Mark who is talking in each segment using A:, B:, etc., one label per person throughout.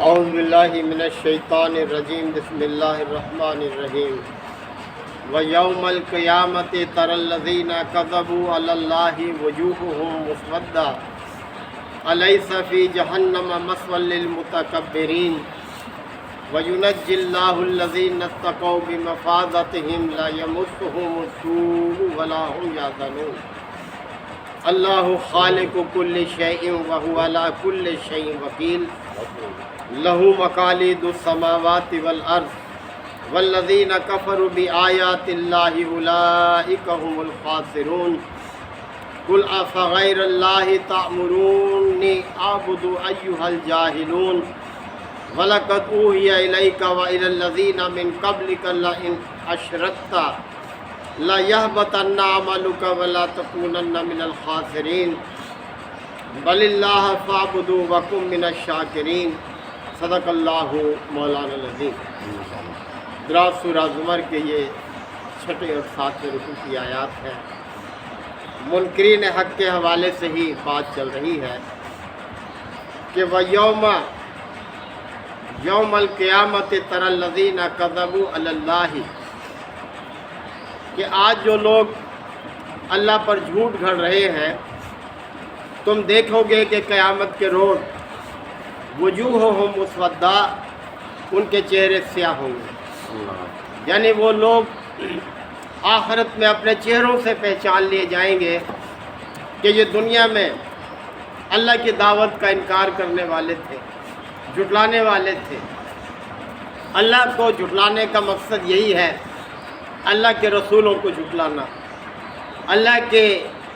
A: اعوذ باللہ من الشیطان الرجیم بسم اللہ الرحمن الرحیم ویوم القیامت تری الذین کذبوا علی اللہ وجوہہم مسودۃ الیس فی جہنم مثوی للمتکبرین وینجی اللہ الذین اتقوا بمفازتہم لا یمسہم السوء ولا هم یحزنون اللہ خالق کل شیء وہو علی کل شیء وکیل لہو مقالید السماوات والارض والذین کفروا بآیات اللہ اولئک هم الخاسرون قل افغیر اللہ تأمرونی اعبد ایھا الجاہلون وَلَقَدْ أُوحِيَ إِلَيْكَ وَإِلَى الَّذِينَ مِن قَبْلِكَ لَئِنْ أَشْرَكْتَ لَيَحْبَطَنَّ عَمَلُكَ وَلَا تَكُونَنَّ مِنَ الْخَاسِرِينَ بَلِ اللَّهَ فَاعْبُدُوا وَكُن مِّنَ الشَّاكِرِينَ صدق اللہ مولانا العظیم۔ دراز سورہ زمر کے یہ چھٹے اور ساتویں رکوع کی آیات ہیں۔ منکرین حق کے حوالے سے ہی بات چل رہی ہے کہ یوم القیامت تری الذین کذبوا علی اللہ، کہ آج جو لوگ اللہ پر جھوٹ گھڑ رہے ہیں تم دیکھو گے کہ قیامت کے روز وجوہہم مسودۃ، ان کے چہرے سیاہ ہوں گے، یعنی وہ لوگ آخرت میں اپنے چہروں سے پہچان لیے جائیں گے کہ یہ دنیا میں اللہ کی دعوت کا انکار کرنے والے تھے، جھٹلانے والے تھے۔ اللہ کو جھٹلانے کا مقصد یہی ہے، اللہ کے رسولوں کو جھٹلانا، اللہ کے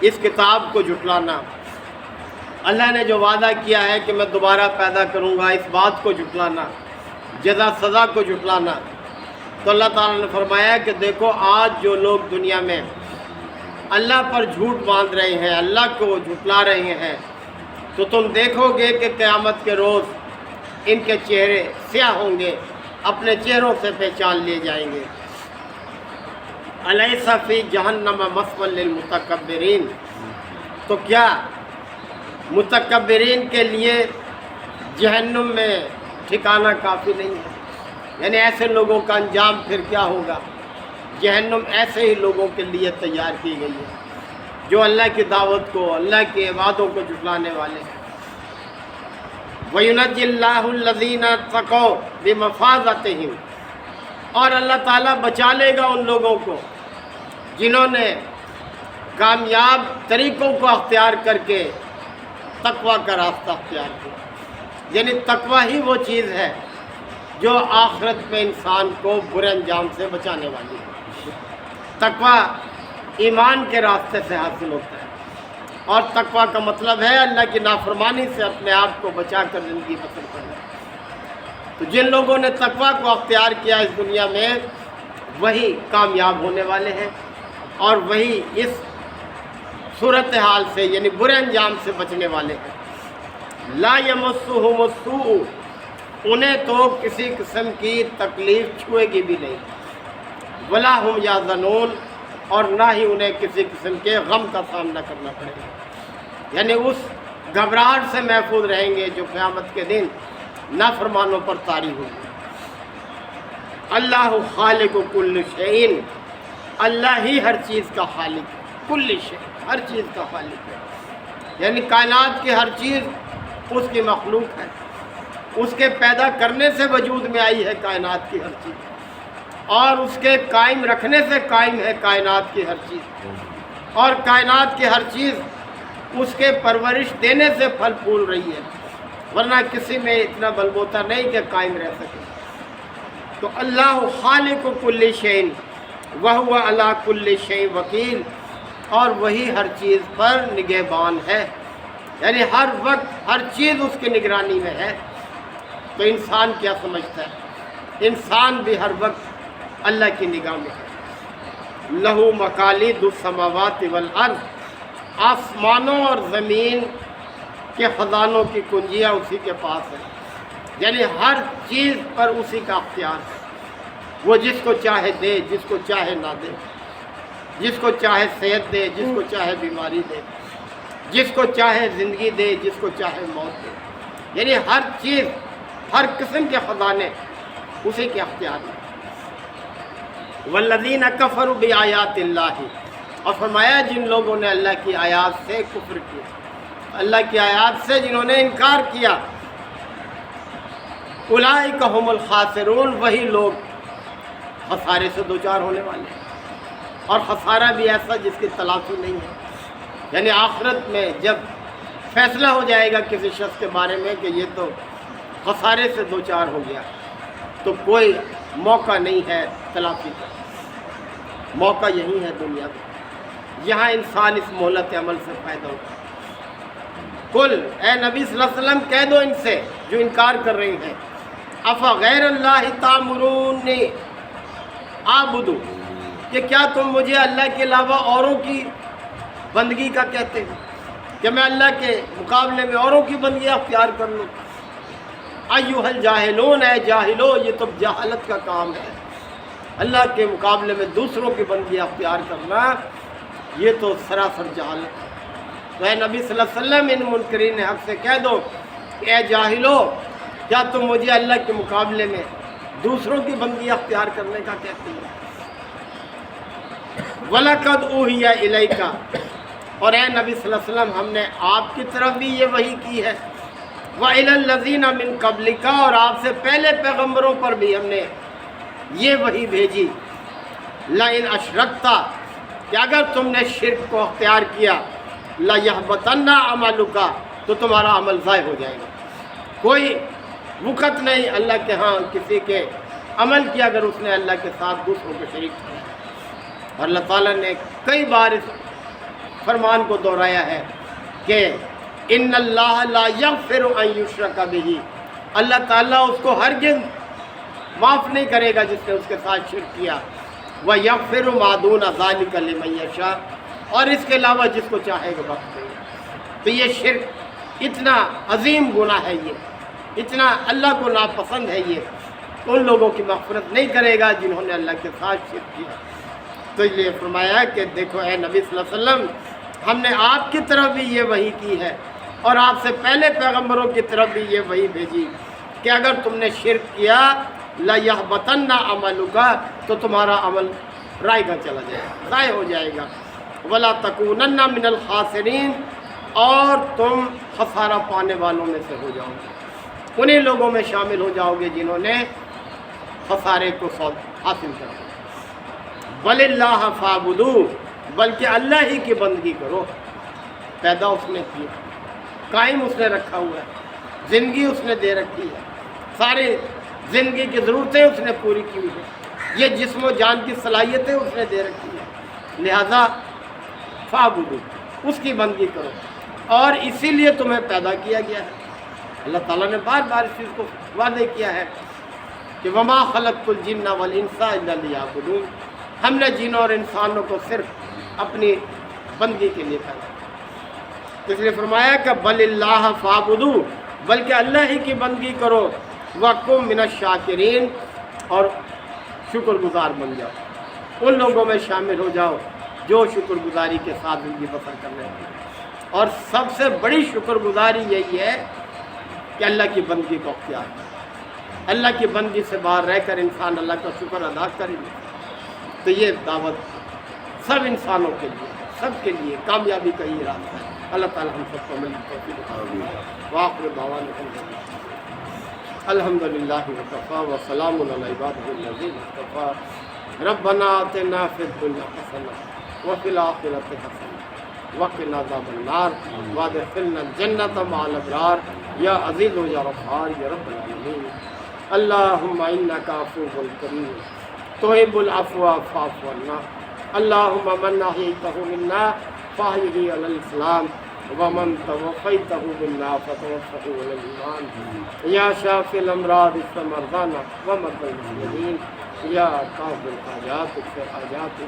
A: اس کتاب کو جھٹلانا، اللہ نے جو وعدہ کیا ہے کہ میں دوبارہ پیدا کروں گا، اس بات کو جھٹلانا، جزا سزا کو جھٹلانا۔ تو اللہ تعالیٰ نے فرمایا کہ دیکھو آج جو لوگ دنیا میں اللہ پر جھوٹ باندھ رہے ہیں، اللہ کو جھٹلا رہے ہیں، تو تم دیکھو گے کہ قیامت کے روز ان کے چہرے سیاہ ہوں گے، اپنے چہروں سے پہچان لیے جائیں گے۔ الیس فی جہنم مثوی للمتکبرین، تو کیا متکبرین کے لیے جہنم میں ٹھکانہ کافی نہیں ہے؟ یعنی ایسے لوگوں کا انجام پھر کیا ہوگا؟ جہنم ایسے ہی لوگوں کے لیے تیار کی گئی ہے جو اللہ کی دعوت کو، اللہ کے وعدوں کو جھٹلانے والے ہیں۔ وَيُنَجِّي اللَّهُ الَّذِينَ اتَّقَوْا بِمَفَازَتِهِمْ، اور اللہ تعالیٰ بچا لے گا ان لوگوں کو جنہوں نے کامیاب طریقوں کو اختیار کر کے تقوی کا راستہ اختیار کیا۔ یعنی تقوی ہی وہ چیز ہے جو آخرت میں انسان کو برے انجام سے بچانے والی ہے۔ تقوی ایمان کے راستے سے حاصل ہوتا ہے، اور تقوی کا مطلب ہے اللہ کی نافرمانی سے اپنے آپ کو بچا کر زندگی بسر کرنا۔ تو جن لوگوں نے تقوی کو اختیار کیا اس دنیا میں، وہی کامیاب ہونے والے ہیں، اور وہی اس صورتحال سے یعنی برے انجام سے بچنے والے ہیں۔ لا یمسہم السوء، انہیں تو کسی قسم کی تکلیف چھوئے گی بھی نہیں، ولا هم یحزنون، اور نہ ہی انہیں کسی قسم کے غم کا سامنا کرنا پڑے گا، یعنی اس گھبراہٹ سے محفوظ رہیں گے جو قیامت کے دن نافرمانوں پر طاری ہوگی۔ اللہ خالق کل شیء، اللہ ہی ہر چیز کا خالق ہے، کل شیء، ہر چیز کا خالق ہے، یعنی کائنات کی ہر چیز اس کی مخلوق ہے، اس کے پیدا کرنے سے وجود میں آئی ہے کائنات کی ہر چیز، اور اس کے قائم رکھنے سے قائم ہے کائنات کی ہر چیز، اور کائنات کی ہر چیز اس کے پرورش دینے سے پھل پھول رہی ہے، ورنہ کسی میں اتنا بلبوتا نہیں کہ قائم رہ سکے۔ تو اللہ خالق کل شیء وہو علی کل شیء وکیل، اور وہی ہر چیز پر نگہبان ہے، یعنی ہر وقت ہر چیز اس کی نگرانی میں ہے۔ تو انسان کیا سمجھتا ہے؟ انسان بھی ہر وقت اللہ کی نگاہ میں ہے۔ لہو مقالید السماوات والارض، آسمانوں اور زمین کے خزانوں کی کنجیاں اسی کے پاس ہیں، یعنی ہر چیز پر اسی کا اختیار ہے۔ وہ جس کو چاہے دے، جس کو چاہے نہ دے، جس کو چاہے صحت دے، جس کو چاہے بیماری دے، جس کو چاہے زندگی دے، جس کو چاہے موت دے، یعنی ہر چیز ہر قسم کے خزانے اسی کے اختیار میں۔ والذین کفروا بآیات اللہ، اور فرمایا جن لوگوں نے اللہ کی آیات سے کفر کیا، اللہ کی آیات سے جنہوں نے انکار کیا، اولئک هم الخاسرون، وہی لوگ خسارے سے دوچار ہونے والے ہیں، اور خسارہ بھی ایسا جس کی تلافی نہیں ہے، یعنی آخرت میں جب فیصلہ ہو جائے گا کسی شخص کے بارے میں کہ یہ تو خسارے سے دوچار ہو گیا، تو کوئی موقع نہیں ہے تلافی کا۔ موقع یہی ہے دنیا میں، یہاں انسان اس مہلت عمل سے فائدہ ہوتا ہے۔ کل اے نبی صلی اللہ علیہ وسلم کہہ دو ان سے جو انکار کر رہے ہیں، افا غیر اللہ تامرونی اعبدو، کہ کیا تم مجھے اللہ کے علاوہ اوروں کی بندگی کا کہتے ہو کہ میں اللہ کے مقابلے میں اوروں کی بندگی اختیار کر لوں؟ ایھا الجاہلون، اے جاہلو، یہ تو جہالت کا کام ہے، اللہ کے مقابلے میں دوسروں کی بندگی اختیار کرنا یہ تو سراسر جہالت ہے۔ تو اے نبی صلی اللہ علیہ وسلم ان منکرین حق سے کہہ دو کہ اے جاہلو، کیا تم مجھے اللہ کے مقابلے میں دوسروں کی بندگی اختیار کرنے کا کہتے ہیں؟ وَلَقَدْ أُوحِيَ إِلَيْكَ، اور اے نبی صلی اللہ علیہ وسلم ہم نے آپ کی طرف بھی یہ وحی کی ہے، وَإِلَى الَّذِينَ مِن قَبْلِكَ، اور آپ سے پہلے پیغمبروں پر بھی ہم نے یہ وحی بھیجی، لَئِنْ أَشْرَكْتَ، کہ اگر تم نے شرک کو اختیار کیا، لَيَحْبَطَنَّ عَمَلُكَ، تو تمہارا عمل ضائع ہو جائے گا۔ کوئی وقت نہیں اللہ کے ہاں کسی کے عمل کیا اگر اس نے اللہ کے ساتھ دوسروں کو شریک کیا۔ اور اللہ تعالیٰ نے کئی بار اس فرمان کو دہرایا ہے کہ ان اللہ لا یغفر ان یشرک بہ، اللہ تعالیٰ اس کو ہرگز معاف نہیں کرے گا جس نے اس کے ساتھ شرک کیا، وَيَغْفِرُ مَا دُونَ ذَلِكَ لِمَن یشاء، اور اس کے علاوہ جس کو چاہے گا بخش دے گا۔ تو یہ شرک اتنا عظیم گناہ ہے، یہ اتنا اللہ کو ناپسند ہے، یہ ان لوگوں کی مغفرت نہیں کرے گا جنہوں نے اللہ کے ساتھ شرک کیا۔ تو یہ فرمایا کہ دیکھو اے نبی صلی اللہ علیہ وسلم، ہم نے آپ کی طرف بھی یہ وحی کی ہے اور آپ سے پہلے پیغمبروں کی طرف بھی یہ وحی بھیجی کہ اگر تم نے شرک کیا، لَيَحْبَطَنَّ عَمَلُكَ، تو تمہارا عمل رائے گا چلا جائے گا، ضائع ہو جائے گا، وَلَا تَكُونَنَّ مِنَ الْخَاسِرِينَ، اور تم خسارہ پانے والوں میں سے ہو جاؤ گے، انہیں لوگوں میں شامل ہو جاؤ گے جنہوں نے خسارے کو حاصل کر لیا۔ بل اللہ فاعبدوا، بلکہ اللہ ہی کی بندگی کرو۔ پیدا اس نے کیا، قائم اس نے رکھا ہوا ہے، زندگی اس نے دے رکھی ہے، ساری زندگی کی ضرورتیں اس نے پوری کی ہوئی ہیں، یہ جسم و جان کی صلاحیتیں اس نے دے رکھی ہیں، لہذا فاعبدوا، اس کی بندگی کرو، اور اسی لیے تمہیں پیدا کیا گیا ہے۔ اللہ تعالیٰ نے بار بار اس چیز کو واضح کیا ہے کہ وما خلقت الجن والانس الا لیعبدون، ہم نے جنوں اور انسانوں کو صرف اپنی بندگی کے لیے پیدا کیا۔ اس لیے فرمایا کہ بل اللہ فاعبدوا، بلکہ اللہ ہی کی بندگی کرو، وَکُن مِنَ الشَّاکِرِین، اور شکر گزار بن جاؤ، ان لوگوں میں شامل ہو جاؤ جو شکر گزاری کے ساتھ زندگی بسر کرنے والے۔ اور سب سے بڑی شکر گزاری یہی ہے کہ اللہ کی بندگی کو اختیار کرے، اللہ کی بندگی سے باہر رہ کر انسان اللہ کا شکر ادا کرے۔ تو یہ دعوت سب انسانوں کے لیے، سب کے لیے کامیابی کا یہ راستہ ہے۔ اللہ تعالیٰ ہم سب کو عمل کی توفیق عطا فرمائے۔ وآخر دعوانا الحمد للہ وکفیٰ وسلام علی عبادہ الذین اصطفیٰ۔ ربنا آتنا فی الدنیا حسنہ وفی الآخرۃ حسنہ وقنا عذاب النار وادخلنا الجنۃ مع الابرار یا عزیز و یا غفار یا رب العالمین۔ اللہم انک عفو کریم تحب العفو فاعف عنا۔ اللہم من احییتہ منا فاحیہ علی الاسلام ومن توفیتہ منا فتوفہ علی الایمان۔ یا شافی الامراض اشف مرضانا ومرضى المسلمین، یا قاضی الحاجات اقض حاجات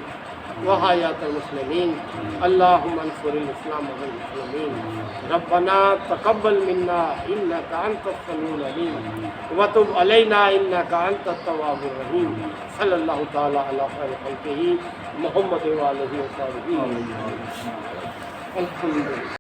A: وحاجات المسلمین۔ اللہم انصر الاسلام والمسلمین۔ ربنا تقبل منا انک انت السمیع العلیم وتب علینا انک انت التواب الرحیم۔ صلی اللہ تعالی علی خیر خلقہ محمد وآلہ وصحبہ۔ الحمد للہ۔